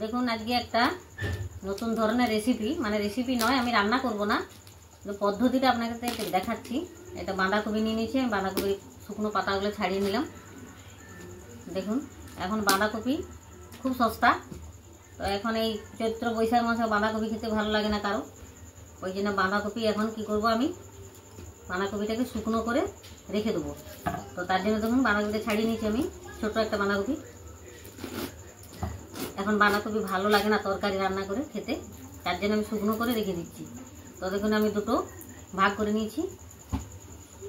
দেখুন আজকে একটা নতুন ধরনের রেসিপি, মানে রেসিপি নয়, আমি রান্না করব না, পদ্ধতিটা আপনাকে দেখাচ্ছি। এটা বাঁধাকপি নিয়ে নিয়েছি আমি, বাঁধাকপির শুকনো পাতাগুলো ছাড়িয়ে নিলাম। দেখুন এখন বাঁধাকপি খুব সস্তা, তো এখন এই চৈত্র বৈশাখ মাসে বাঁধাকপি খেতে ভালো লাগে না কারো, ওই জন্য বাঁধাকপি এখন কি করব, আমি বাঁধাকপিটাকে শুকনো করে রেখে দেবো। তো তার জন্য দেখুন বাঁধাকপিটা ছাড়িয়ে নিয়েছি আমি, ছোট একটা বাঁধাকপি। এখন বাঁধাকপি ভালো লাগে না তরকারি রান্না করে খেতে, তার জন্য আমি শুকনো করে রেখে দিচ্ছি। তো দেখুন আমি দুটো ভাগ করে নিয়েছি,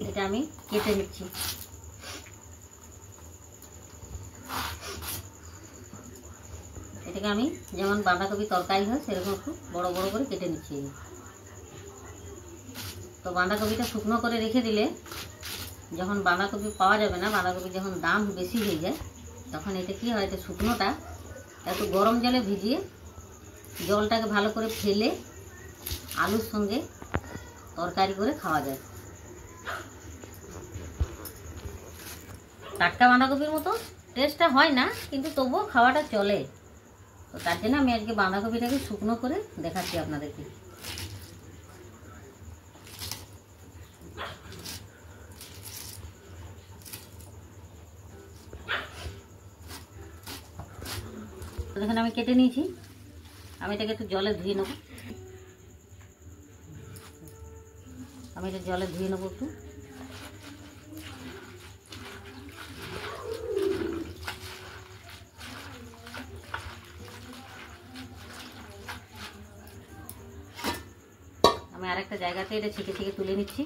এটা আমি কেটে নিচ্ছি। এটাকে আমি যেমন বাঁধাকপি তরকারি হয় সেরকম একটু বড় বড় করে কেটে নিচ্ছি। তো বাঁধাকপিটা শুকনো করে রেখে দিলে যখন বাঁধাকপি পাওয়া যাবে না, বাঁধাকপি যখন দাম বেশি হয়ে যায়, তখন এটা কি হয়, এটা শুকনোটা একটু গরম জলে ভিজিয়ে জলটাকে ভালো করে ফেলে আলুর সঙ্গে তরকারি করে খাওয়া যায়। টাটকা বাঁধাকপির মতো টেস্টটা হয় না, কিন্তু তবুও খাওয়াটা চলে। তো তার জন্য আমি আজকে বাঁধাকপিটাকে শুকনো করে দেখাচ্ছি আপনাদেরকে। দেখুন আমি কেটে নিয়েছি, আমি এটাকে একটু জলে ধুয়ে নেব। আমি এটা জলে ধুয়ে নেবো একটু। আমি আরেকটা জায়গাতে এটা ছেঁকে ছেঁকে তুলে নিচ্ছি।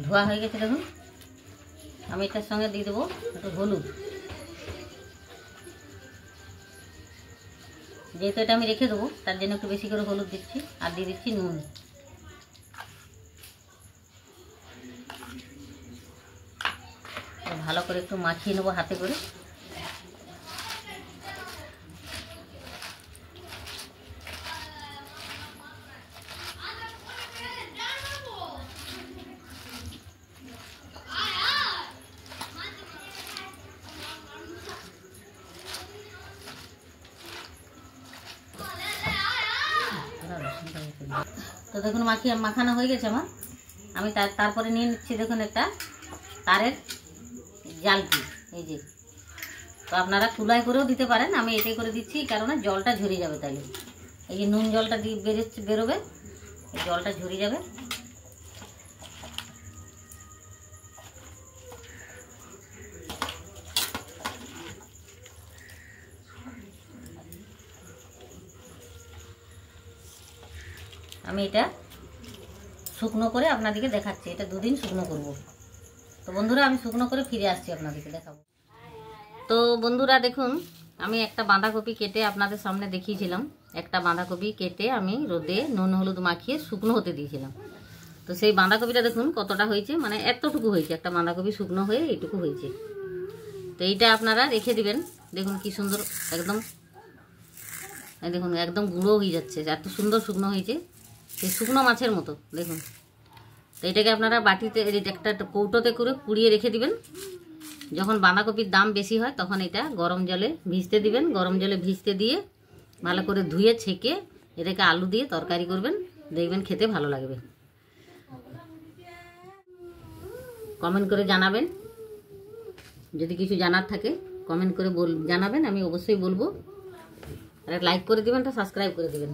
ধোয়া হয়ে গেছে, দেখুন আমি এটার সঙ্গে দিয়ে দেবো একটু হলুদ। যেহেতু এটা আমি রেখে দেবো তার জন্য একটু বেশি করে হলুদ দিচ্ছি, আর দিয়ে দিচ্ছি নুন। ভালো করে একটু মাখিয়ে নেবো হাতে করে। তো দেখুন মাখানো হয়ে গেছে আমার। আমি তারপরে নিয়ে নিচ্ছি দেখুন একটা তারের জালটি, এই যে। তো আপনারা চুলায় করেও দিতে পারেন, আমি এটাই করে দিচ্ছি কারণ জলটা ঝরে যাবে, তাইলে এই যে নুন জলটা দিয়ে বেরোবে, এই জলটা ঝরে যাবে। আমি এটা শুকনো করে আপনাদেরকে দেখাচ্ছি, এটা দুদিন শুকনো করব। তো বন্ধুরা আমি শুকনো করে ফিরে আসছি, আপনাদেরকে দেখাবো। তো বন্ধুরা দেখুন আমি একটা বাঁধাকপি কেটে আপনাদের সামনে দেখিয়েছিলাম। একটা বাঁধাকপি কেটে আমি রোদে নুন হলুদ মাখিয়ে শুকনো হতে দিয়েছিলাম। তো সেই বাঁধাকপিটা দেখুন কতটা হয়েছে, মানে এতটুকু হয়েছে, একটা বাঁধাকপি শুকনো হয়ে এইটুকু হয়েছে। তো এইটা আপনারা রেখে দিবেন। দেখুন কি সুন্দর একদম, দেখুন একদম গুঁড়ো হয়ে যাচ্ছে, এত সুন্দর শুকনো হয়েছে, সেই শুকনো মাছের মতো দেখুন। তো এটাকে আপনারা বাটিতে একটা কৌটোতে করে কুড়িয়ে রেখে দিবেন। যখন বাঁধাকপির দাম বেশি হয় তখন এটা গরম জলে ভিজতে দিবেন। গরম জলে ভিজতে দিয়ে ভালো করে ধুয়ে ছেঁকে এটাকে আলু দিয়ে তরকারি করবেন, দেখবেন খেতে ভালো লাগবে। কমেন্ট করে জানাবেন, যদি কিছু জানার থাকে কমেন্ট করে জানাবেন, আমি অবশ্যই বলবো। আর লাইক করে দিবেন, সাবস্ক্রাইব করে দিবেন।